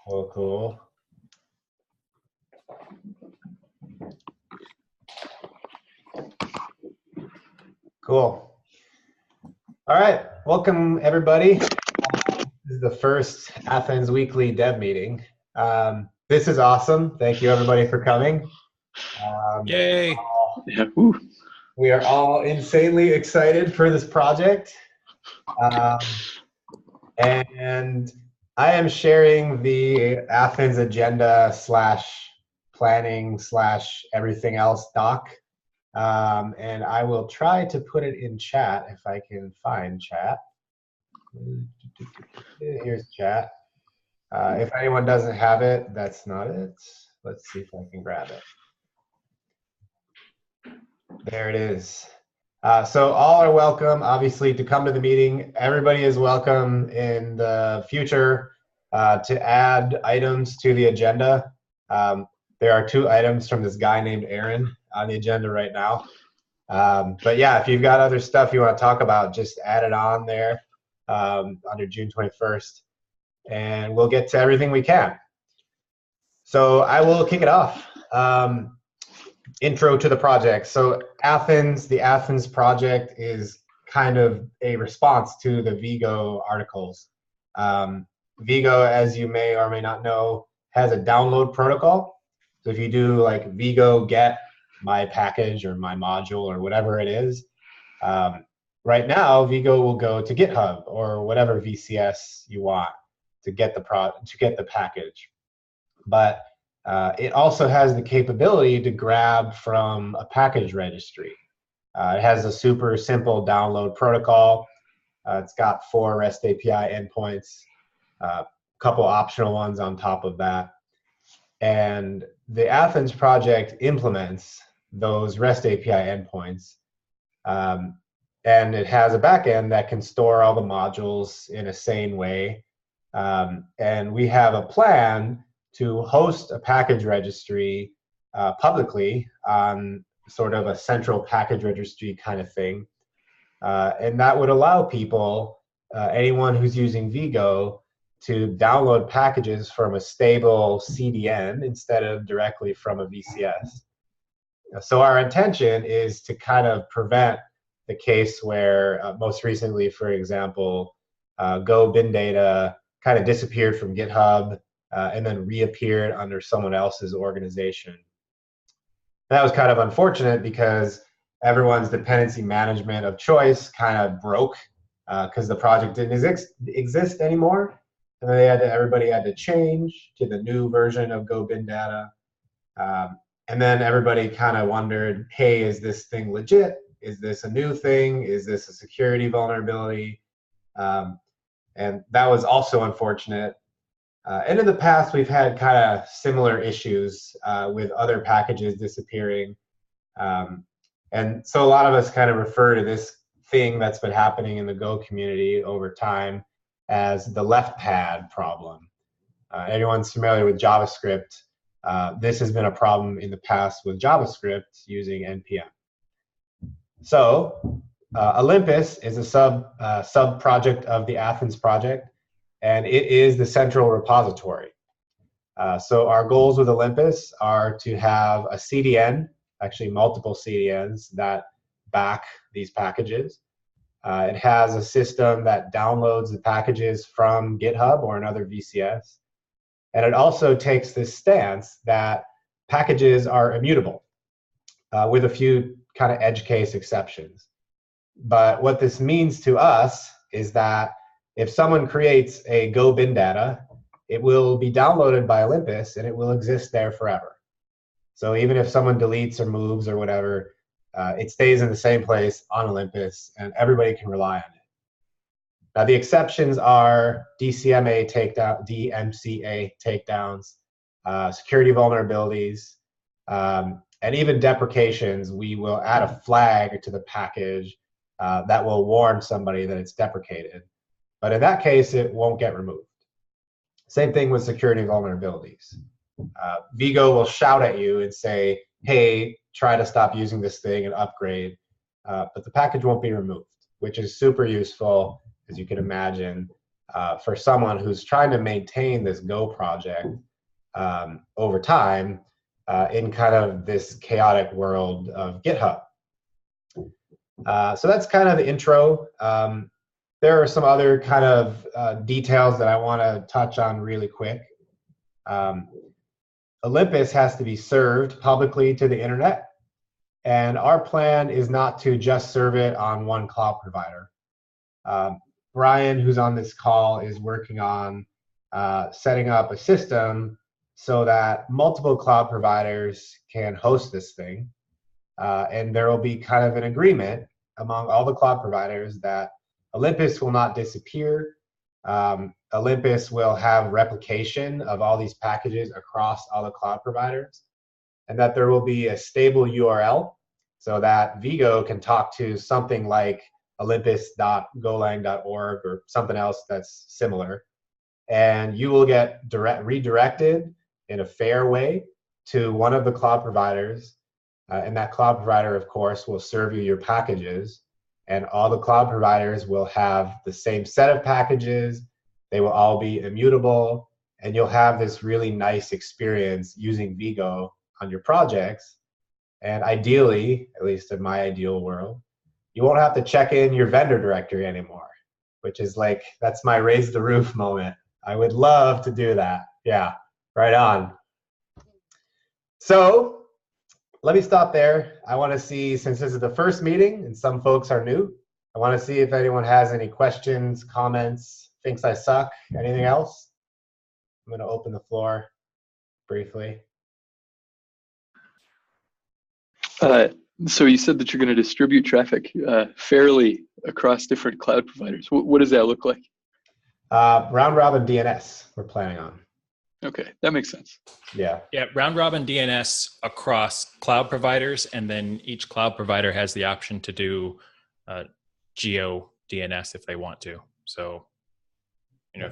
Cool, cool. Cool. All right, welcome everybody. This is the first Athens Weekly Dev Meeting. This is awesome. Thank you everybody for coming. Yay! We are all insanely excited for this project. And I am sharing the Athens agenda / planning / everything else doc. And I will try to put it in chat if I can find chat. Here's chat. If anyone doesn't have it, that's not it. Let's see if I can grab it. There it is. So all are welcome, obviously, to come to the meeting. Everybody is welcome in the future to add items to the agenda. There are 2 items from this guy named Aaron on the agenda right now. But yeah, if you've got other stuff you want to talk about, just add it on there under June 21st, and we'll get to everything we can. So I will kick it off. Intro to the project. So the Athens project is kind of a response to the Vigo articles. Vigo, as you may or may not know, has a download protocol. So if you do like Vigo get my package or my module or whatever it is, right now Vigo will go to GitHub or whatever VCS you want to get the package. But it also has the capability to grab from a package registry. It has a super simple download protocol. It's got 4 REST API endpoints, a couple optional ones on top of that. And the Athens project implements those REST API endpoints. And it has a backend that can store all the modules in a sane way. And we have a plan to host a package registry publicly on sort of a central package registry kind of thing. And that would allow people, anyone who's using Vigo, to download packages from a stable CDN instead of directly from a VCS. So our intention is to kind of prevent the case where, most recently, for example, Go bin data kind of disappeared from GitHub and then reappeared under someone else's organization. That was kind of unfortunate because everyone's dependency management of choice kind of broke because the project didn't exist anymore. And then everybody had to change to the new version of Go bin data. And then everybody kind of wondered, hey, is this thing legit? Is this a new thing? Is this a security vulnerability? And that was also unfortunate. And in the past, we've had kind of similar issues with other packages disappearing. And so a lot of us kind of refer to this thing that's been happening in the Go community over time as the left pad problem. Anyone's familiar with JavaScript, this has been a problem in the past with JavaScript using NPM. So Olympus is a sub-project of the Athens project, and it is the central repository. So our goals with Olympus are to have a CDN, actually multiple CDNs, that back these packages. It has a system that downloads the packages from GitHub or another VCS. And it also takes this stance that packages are immutable, with a few kind of edge case exceptions. But what this means to us is that if someone creates a Go bin data, it will be downloaded by Olympus and it will exist there forever. So even if someone deletes or moves or whatever, it stays in the same place on Olympus and everybody can rely on it. Now the exceptions are DMCA takedowns, security vulnerabilities, and even deprecations. We will add a flag to the package that will warn somebody that it's deprecated. But in that case, it won't get removed. Same thing with security vulnerabilities. Vigo will shout at you and say, hey, try to stop using this thing and upgrade. But the package won't be removed, which is super useful, as you can imagine. for someone who's trying to maintain this Go project over time in kind of this chaotic world of GitHub. So that's kind of the intro. There are some other kind of details that I want to touch on really quick. Olympus has to be served publicly to the internet, and our plan is not to just serve it on one cloud provider. Brian, who's on this call, is working on setting up a system so that multiple cloud providers can host this thing. And there will be kind of an agreement among all the cloud providers that Olympus will not disappear. Olympus will have replication of all these packages across all the cloud providers, and that there will be a stable URL so that Vigo can talk to something like olympus.golang.org or something else that's similar. And you will get redirected in a fair way to one of the cloud providers. And that cloud provider, of course, will serve you your packages. And all the cloud providers will have the same set of packages. They will all be immutable. And you'll have this really nice experience using Vigo on your projects. And ideally, at least in my ideal world, you won't have to check in your vendor directory anymore, which is like, that's my raise the roof moment. I would love to do that. Yeah, right on. So let me stop there. I want to see, since this is the first meeting and some folks are new, I want to see if anyone has any questions, comments, thinks I suck, anything else. I'm going to open the floor briefly. So you said that you're going to distribute traffic fairly across different cloud providers. What does that look like? Round robin DNS we're planning on. Okay, that makes sense. Yeah. Yeah, round robin DNS across cloud providers, and then each cloud provider has the option to do geo DNS if they want to. So, you know,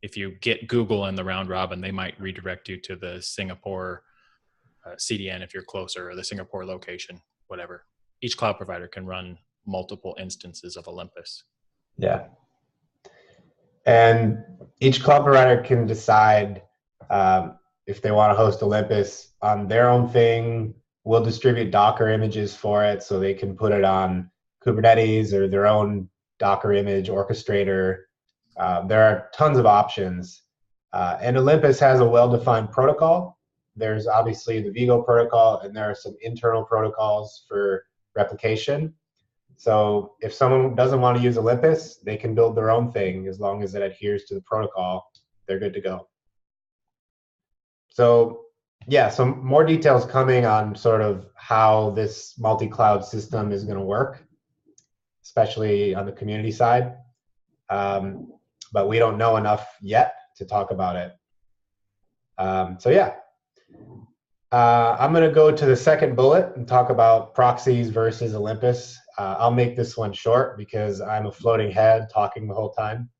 if you get Google in the round robin, they might redirect you to the Singapore CDN if you're closer, or the Singapore location, whatever. Each cloud provider can run multiple instances of Olympus. Yeah. And each cloud provider can decide if they want to host Olympus on their own thing. We'll distribute Docker images for it so they can put it on Kubernetes or their own Docker image orchestrator. There are tons of options. And Olympus has a well-defined protocol. There's obviously the Vigo protocol, and there are some internal protocols for replication. So if someone doesn't want to use Olympus, they can build their own thing as long as it adheres to the protocol. They're good to go. So yeah, some more details coming on sort of how this multi-cloud system is going to work, especially on the community side. But we don't know enough yet to talk about it. So yeah. I'm going to go to the second bullet and talk about proxies versus Olympus. I'll make this one short because I'm a floating head talking the whole time.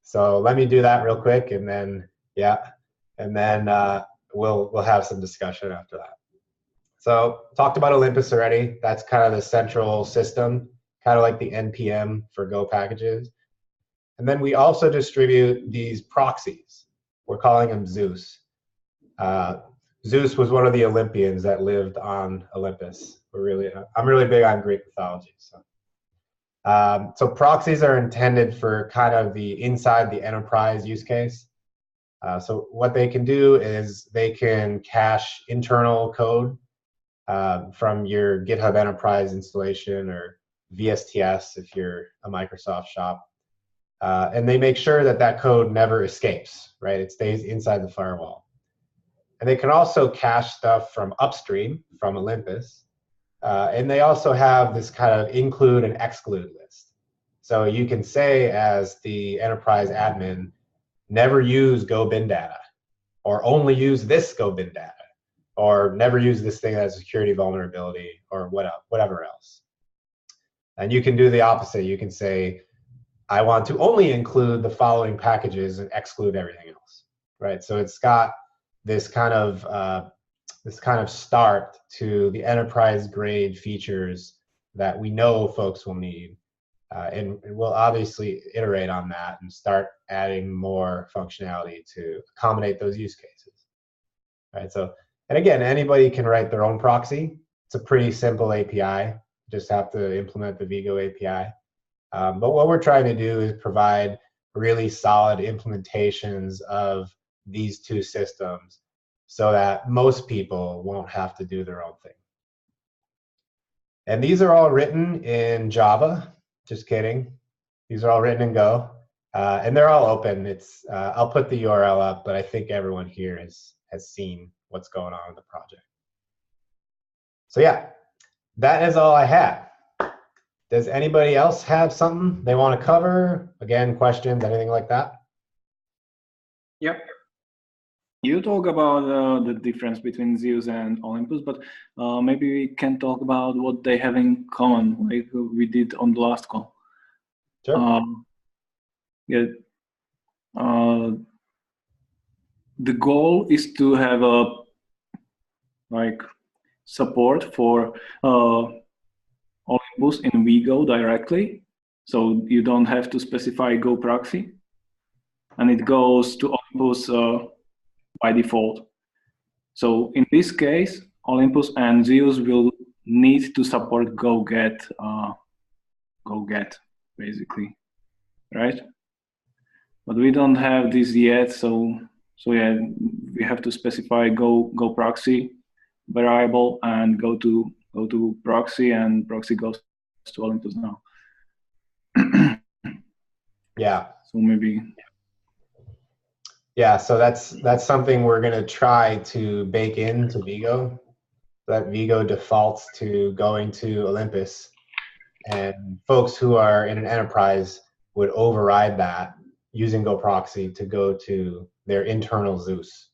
So let me do that real quick, and then we'll have some discussion after that. So talked about Olympus already. That's kind of the central system, kind of like the NPM for Go packages. And then we also distribute these proxies. We're calling them Zeus. Zeus was one of the Olympians that lived on Olympus. I'm really big on Greek mythology. So proxies are intended for kind of the inside the enterprise use case. So what they can do is they can cache internal code from your GitHub Enterprise installation or VSTS if you're a Microsoft shop. And they make sure that that code never escapes, right? It stays inside the firewall. And they can also cache stuff from upstream, from Olympus. And they also have this kind of include and exclude list. So you can say as the enterprise admin, never use Go bin data, or only use this Go bin data, or never use this thing that has a security vulnerability, or whatever else. And you can do the opposite. You can say, I want to only include the following packages and exclude everything else, right? So it's got this kind of start to the enterprise grade features that we know folks will need. And we'll obviously iterate on that and start adding more functionality to accommodate those use cases. All right, so, and again, anybody can write their own proxy. It's a pretty simple API. Just have to implement the Vigo API. But what we're trying to do is provide really solid implementations of these two systems so that most people won't have to do their own thing. And these are all written in Java. Just kidding. These are all written in Go. And they're all open. It's I'll put the URL up, but I think everyone here has seen what's going on with the project. So yeah, that is all I have. Does anybody else have something they want to cover? Again, questions, anything like that? Yep. You talk about the difference between Zeus and Olympus, but maybe we can talk about what they have in common, like we did on the last call. Sure. Yeah. The goal is to have a like support for Olympus in Vigo directly, so you don't have to specify Go proxy, and it goes to Olympus by default. So in this case, Olympus and Zeus will need to support GoGet basically, right? But we don't have this yet, so yeah, we have to specify Go proxy variable and go to proxy, and proxy goes to Olympus now. Yeah. So maybe. Yeah, so that's something we're going to try to bake into Vigo. That Vigo defaults to going to Olympus, and folks who are in an enterprise would override that using Go proxy to go to their internal Zeus.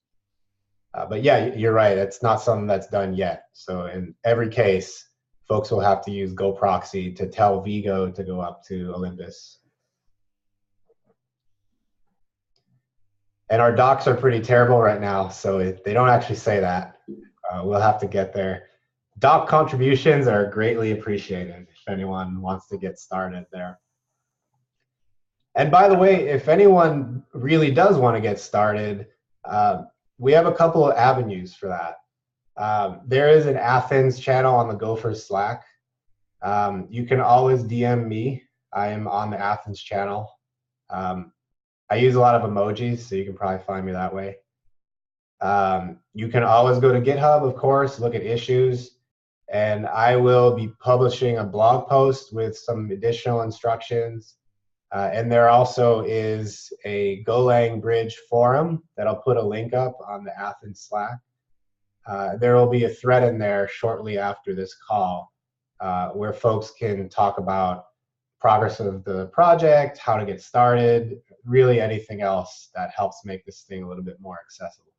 But yeah, you're right. It's not something that's done yet. So in every case, folks will have to use Go proxy to tell Vigo to go up to Olympus. And our docs are pretty terrible right now, so they don't actually say that. We'll have to get there. Doc contributions are greatly appreciated if anyone wants to get started there. And by the way, if anyone really does want to get started, we have a couple of avenues for that. There is an Athens channel on the Gopher Slack. You can always DM me. I am on the Athens channel. I use a lot of emojis, so you can probably find me that way. You can always go to GitHub, of course, look at issues, and I will be publishing a blog post with some additional instructions. And there also is a Golang Bridge forum that I'll put a link up on the Athens Slack. There will be a thread in there shortly after this call where folks can talk about progress of the project, how to get started, really anything else that helps make this thing a little bit more accessible.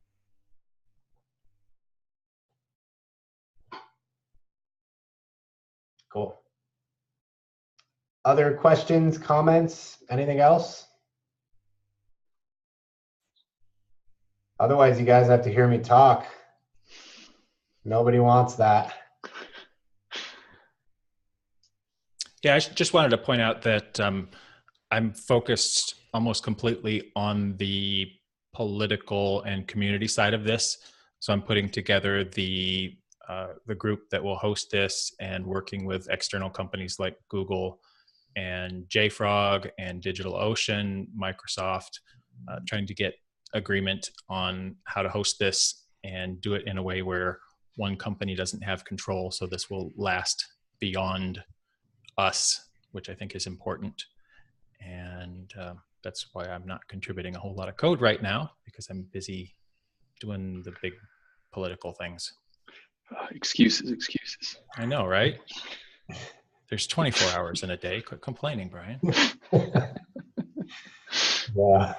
Cool. Other questions, comments, anything else? Otherwise, you guys have to hear me talk. Nobody wants that. Yeah, I just wanted to point out that I'm focused almost completely on the political and community side of this. So I'm putting together the group that will host this and working with external companies like Google and JFrog and DigitalOcean, Microsoft, trying to get agreement on how to host this and do it in a way where one company doesn't have control. So this will last beyond us, which I think is important. And that's why I'm not contributing a whole lot of code right now, because I'm busy doing the big political things. Excuses. I know, right? There's 24 hours in a day. Quit complaining, Brian. Yeah. Well,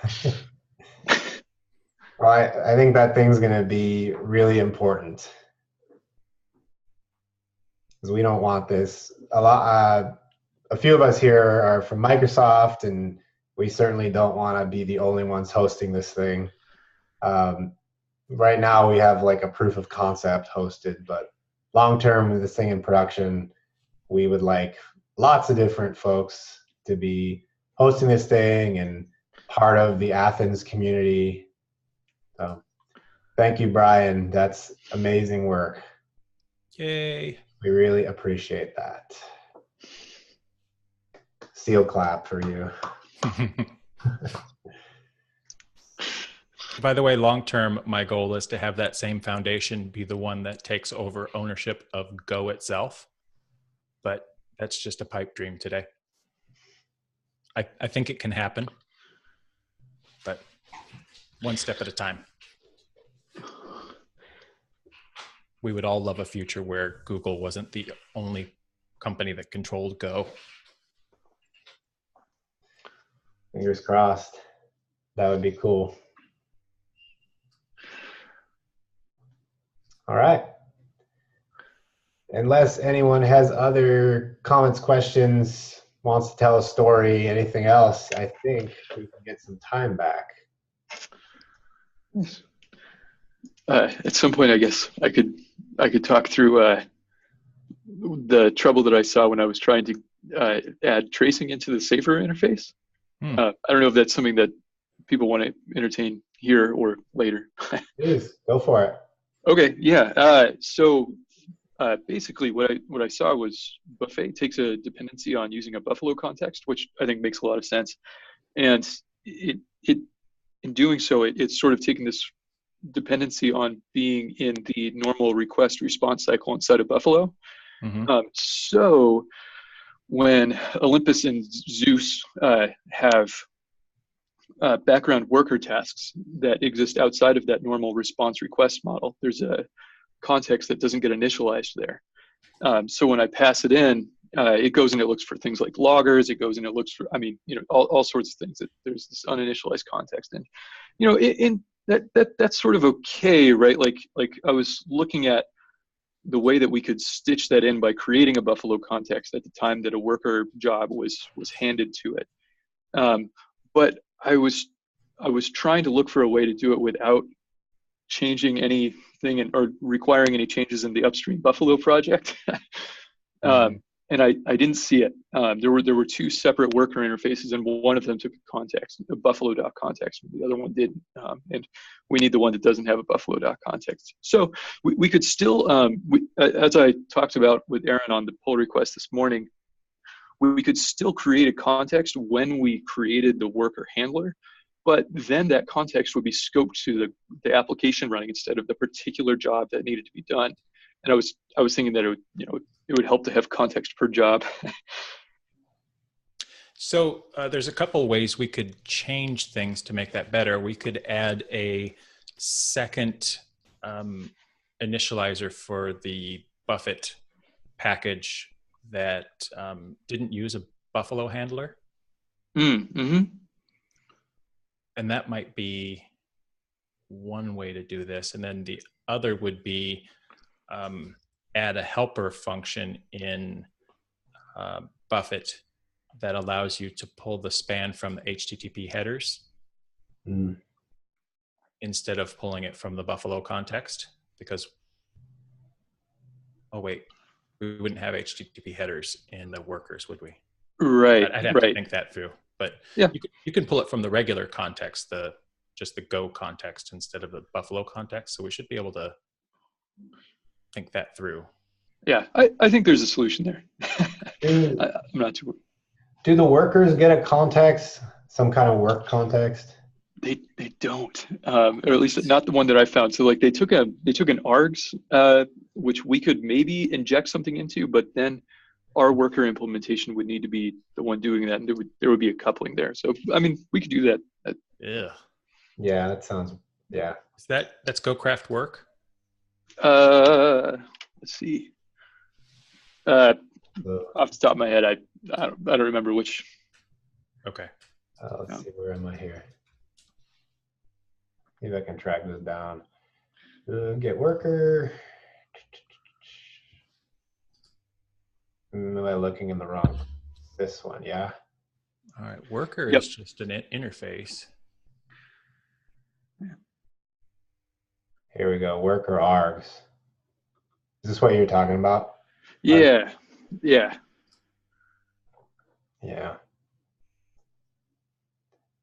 I think that thing's going to be really important, because we don't want this. A few of us here are from Microsoft, and we certainly don't want to be the only ones hosting this thing. Right now, we have like a proof of concept hosted, but long term, with this thing in production, we would like lots of different folks to be hosting this thing and part of the Athens community. So thank you, Brian. That's amazing work. Yay. We really appreciate that. Seal clap for you. By the way, long term, my goal is to have that same foundation be the one that takes over ownership of Go itself. But that's just a pipe dream today. I think it can happen, but one step at a time. We would all love a future where Google wasn't the only company that controlled Go. Fingers crossed. That would be cool. All right. Unless anyone has other comments, questions, wants to tell a story, anything else, I think we can get some time back. At some point, I guess I could talk through the trouble that I saw when I was trying to add tracing into the Safer interface. I don't know if that's something that people want to entertain here or later. Please, go for it. Okay, yeah. So basically, what I saw was Buffet takes a dependency on using a Buffalo context, which I think makes a lot of sense, and it in doing so, it's sort of taking this dependency on being in the normal request response cycle inside of Buffalo. So when Olympus and Zeus have background worker tasks that exist outside of that normal response request model, there's a context that doesn't get initialized there. So when I pass it in, it goes and it looks for things like loggers. It goes and it looks for, all sorts of things that there's this uninitialized context. And, in that's sort of okay, right? Like I was looking at the way that we could stitch that in by creating a Buffalo context at the time that a worker job was handed to it. But I was trying to look for a way to do it without changing anything or requiring any changes in the upstream Buffalo project. And I didn't see it. There were two separate worker interfaces, and one of them took a context, a Buffalo.context, and the other one didn't. And we need the one that doesn't have a Buffalo.context. So we could still, as I talked about with Aaron on the pull request this morning, we could still create a context when we created the worker handler, but then that context would be scoped to the application running instead of the particular job that needed to be done. And I was thinking that it would help to have context per job. So there's a couple ways we could change things to make that better. We could add a second initializer for the Buffett package that didn't use a Buffalo handler. Mm-hmm. And that might be one way to do this. And then the other would be add a helper function in Buffett that allows you to pull the span from the HTTP headers instead of pulling it from the Buffalo context, because, oh wait, we wouldn't have HTTP headers in the workers, would we? Right. I'd have to think that through, but yeah, you can pull it from the regular context, just the Go context instead of the Buffalo context. So we should be able to think that through. Yeah, I think there's a solution there. I'm not too worried. Do the workers get a context, some kind of work context? They don't, or at least not the one that I found. So like they took an args, which we could maybe inject something into, but then our worker implementation would need to be the one doing that, and there would be a coupling there. So I mean, we could do that. Yeah, that sounds That's GoCraft work. Let's see. Off the top of my head, I don't remember which. Okay. Let's see, where am I here? Maybe I can track this down. Get worker. Am I looking in the wrong? This one, yeah. All right. Worker is just an interface. Here we go. Worker args. Is this what you're talking about? Yeah. Yeah.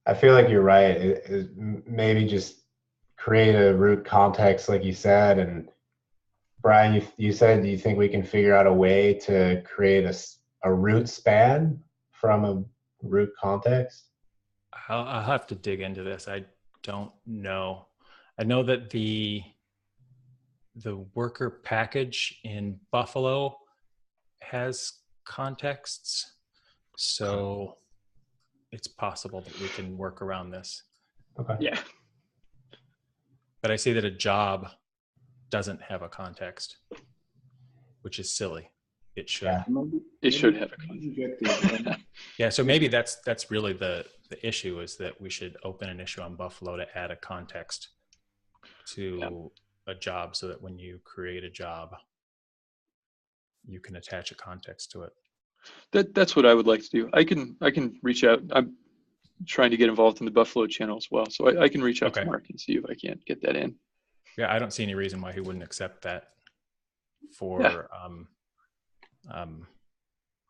I feel like you're right. Maybe just create a root context, like you said. And Brian, you said you think we can figure out a way to create a root span from a root context? I'll have to dig into this. I don't know. I know that the worker package in Buffalo has contexts, so it's possible that we can work around this. Okay. Yeah. But I see that a job doesn't have a context, which is silly. It should. Yeah. It should have a context. Yeah, so maybe that's really the issue, is that we should open an issue on Buffalo to add a context to a job, so that when you create a job, you can attach a context to it. That's what I would like to do. I can reach out. I'm trying to get involved in the Buffalo channel as well, so I can reach out to Mark and see if I can't get that in. Yeah, I don't see any reason why he wouldn't accept that for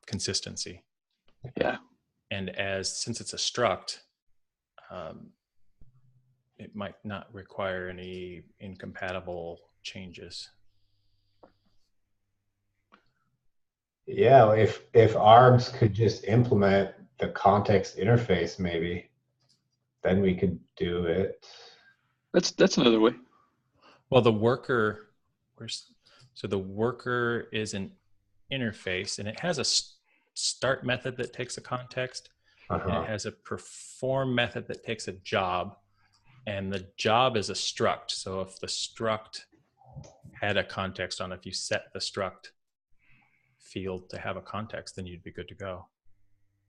consistency. Yeah. And since it's a struct, it might not require any incompatible changes. Yeah, if ARGs could just implement the context interface, maybe, then we could do it. That's another way. Well, the worker, so the worker is an interface, and it has a start method that takes a context, and it has a perform method that takes a job, and the job is a struct. So if the struct had a context on it, if you set the struct field to have a context, then you'd be good to go.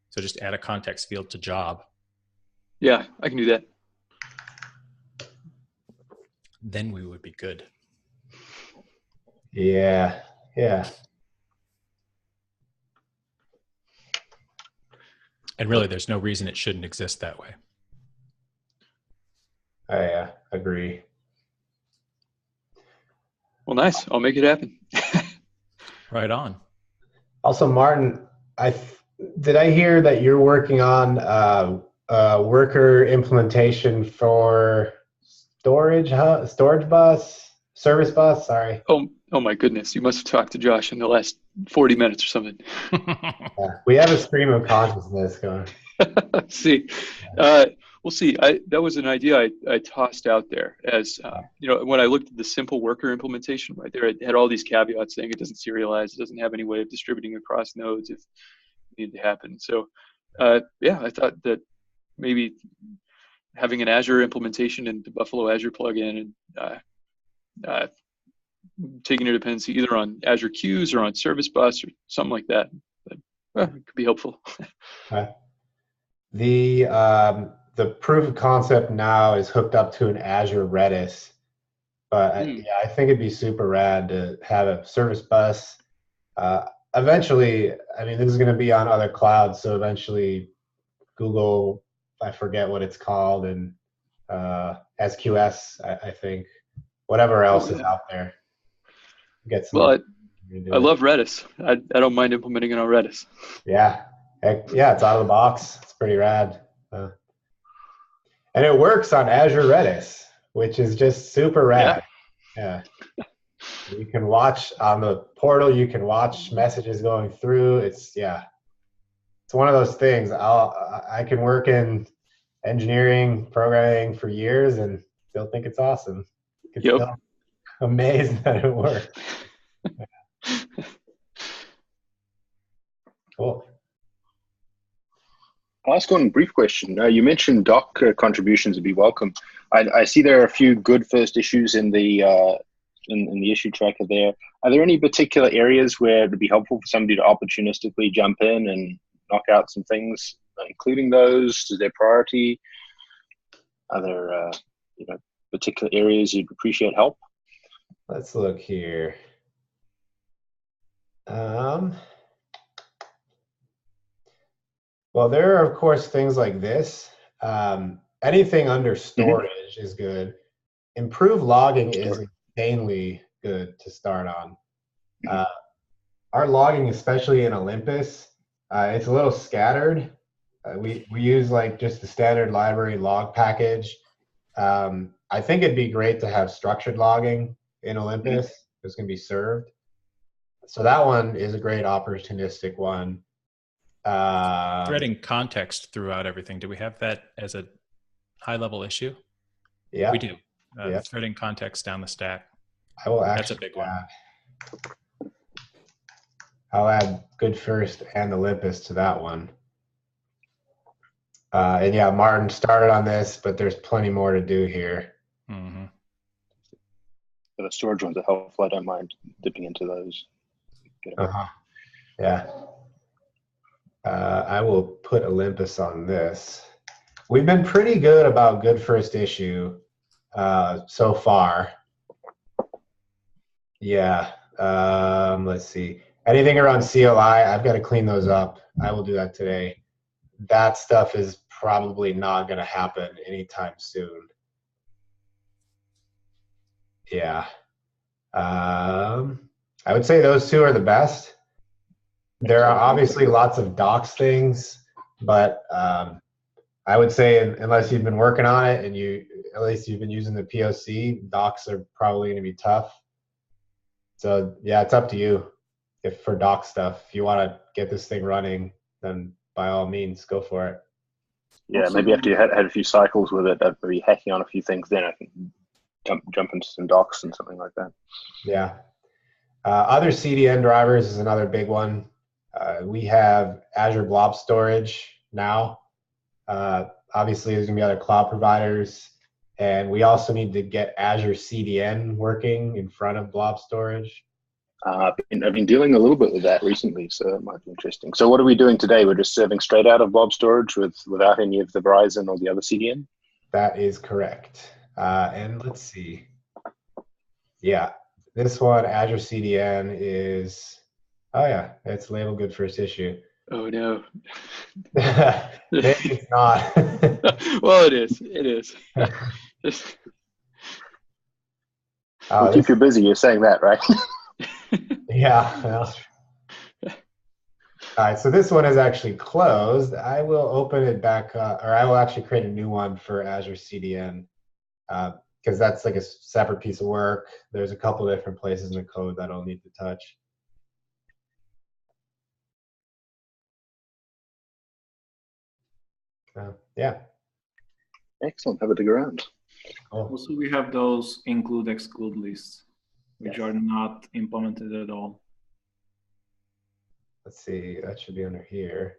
So just add a context field to job. Yeah, I can do that. Then we would be good. Yeah. And really, there's no reason it shouldn't exist that way. I agree. Well, nice. I'll make it happen. Right on. Also, Martin, did I hear that you're working on worker implementation for storage bus, service bus? Sorry. Oh my goodness! You must have talked to Josh in the last 40 minutes or something. Yeah, we have a stream of consciousness going. See, we'll see. That was an idea I tossed out there as when I looked at the simple worker implementation right there, it had all these caveats saying it doesn't serialize, it doesn't have any way of distributing across nodes if it needed to happen. So I thought that maybe having an Azure implementation and the Buffalo Azure plugin and taking a dependency either on Azure Queues or on Service Bus or something like that, it could be helpful. Okay. The proof of concept now is hooked up to an Azure Redis, but I think it'd be super rad to have a service bus. Eventually, I mean, this is going to be on other clouds, so eventually Google, I forget what it's called, and SQS, I think, whatever else is out there. Get some. Well, I love Redis. I don't mind implementing it on Redis. Yeah. Yeah, it's out of the box. It's pretty rad. And it works on Azure Redis, which is just super rad. Yeah. You can watch on the portal, you can watch messages going through. It's one of those things. I can work in engineering, programming for years and still think it's awesome. Still amazed that it works. Cool. I'll ask one brief question. You mentioned doc contributions would be welcome. I see there are a few good first issues in the issue tracker there. Are there any particular areas where it would be helpful for somebody to opportunistically jump in and knock out some things, including those? Is there priority? Are there particular areas you'd appreciate help? Let's look here. Well, there are, of course, things like this. Anything under storage is good. Improved logging is insanely good to start on. Our logging, especially in Olympus, it's a little scattered. We use like just the standard library log package. I think it'd be great to have structured logging in Olympus. It's going to be served. So that one is a great opportunistic one. Threading context throughout everything. Do we have that as a high-level issue? Yeah, we do. Yeah. Threading context down the stack. I will actually. That's a big one. I'll add Good First and Olympus to that one. And yeah, Martin started on this, but there's plenty more to do here. Mm-hmm. For the storage ones are helpful. I don't mind dipping into those. Yeah. I will put Olympus on this. We've been pretty good about Good First Issue so far. Yeah. Let's see. Anything around CLI, I've got to clean those up. I will do that today. That stuff is probably not going to happen anytime soon. Yeah. I would say those two are the best. There are obviously lots of docs things, but I would say unless you've been working on it and at least you've been using the POC, docs are probably going to be tough. So yeah, it's up to you. If for doc stuff, if you want to get this thing running, then by all means, go for it. Yeah, maybe after you had a few cycles with it, maybe hacking on a few things, then I think jump into some docs and something like that. Yeah. Other CDN drivers is another big one. We have Azure Blob Storage now. Obviously, there's going to be other cloud providers. And we also need to get Azure CDN working in front of Blob Storage. I've been dealing a little bit with that recently, so it might be interesting. So what are we doing today? We're just serving straight out of Blob Storage without any of the Verizon or the other CDN? That is correct. And let's see. Yeah, this one, Azure CDN is, oh yeah, it's labeled Good First Issue. Oh no. Maybe it's not. Well, it is. It is. We'll keep you busy. You're saying that, right? Yeah. Well. All right. So this one is actually closed. I will open it back up, or I will actually create a new one for Azure CDN because that's like a separate piece of work. There's a couple of different places in the code that I'll need to touch. Yeah. Excellent. Have a dig around. Cool. Also, we have those include-exclude lists, which Yes. are not implemented at all. Let's see. That should be under here.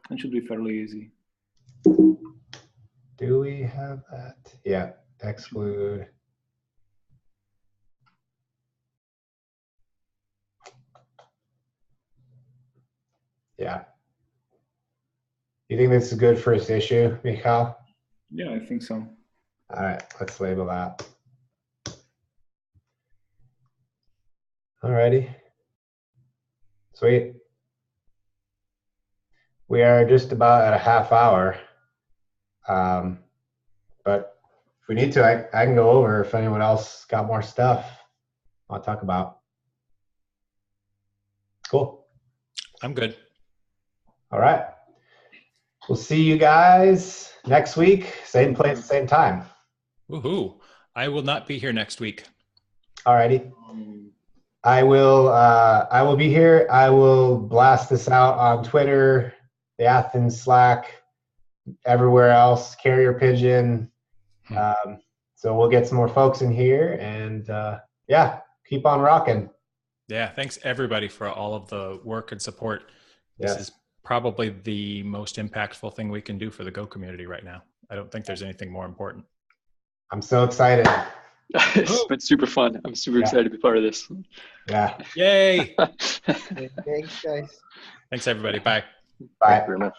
It should be fairly easy. Do we have that? Yeah. Exclude. Yeah. You think this is a good first issue, Michal? Yeah, I think so. All right, let's label that. All righty. Sweet. We are just about at a half hour. But if we need to, I can go over if anyone else got more stuff I'll talk about. Cool. I'm good. All right. We'll see you guys next week, same place, same time. Woohoo. I will not be here next week. All righty. I will be here. I will blast this out on Twitter, the Athens Slack, everywhere else, Carrier Pigeon. So we'll get some more folks in here and yeah, keep on rocking. Yeah, thanks everybody for all of the work and support. This Yes. is probably the most impactful thing we can do for the Go community right now. I don't think there's anything more important. I'm so excited. It's been super fun. I'm super excited to be part of this. Yeah. Yay. Thanks, guys. Thanks everybody. Bye. Bye. Thank you very much.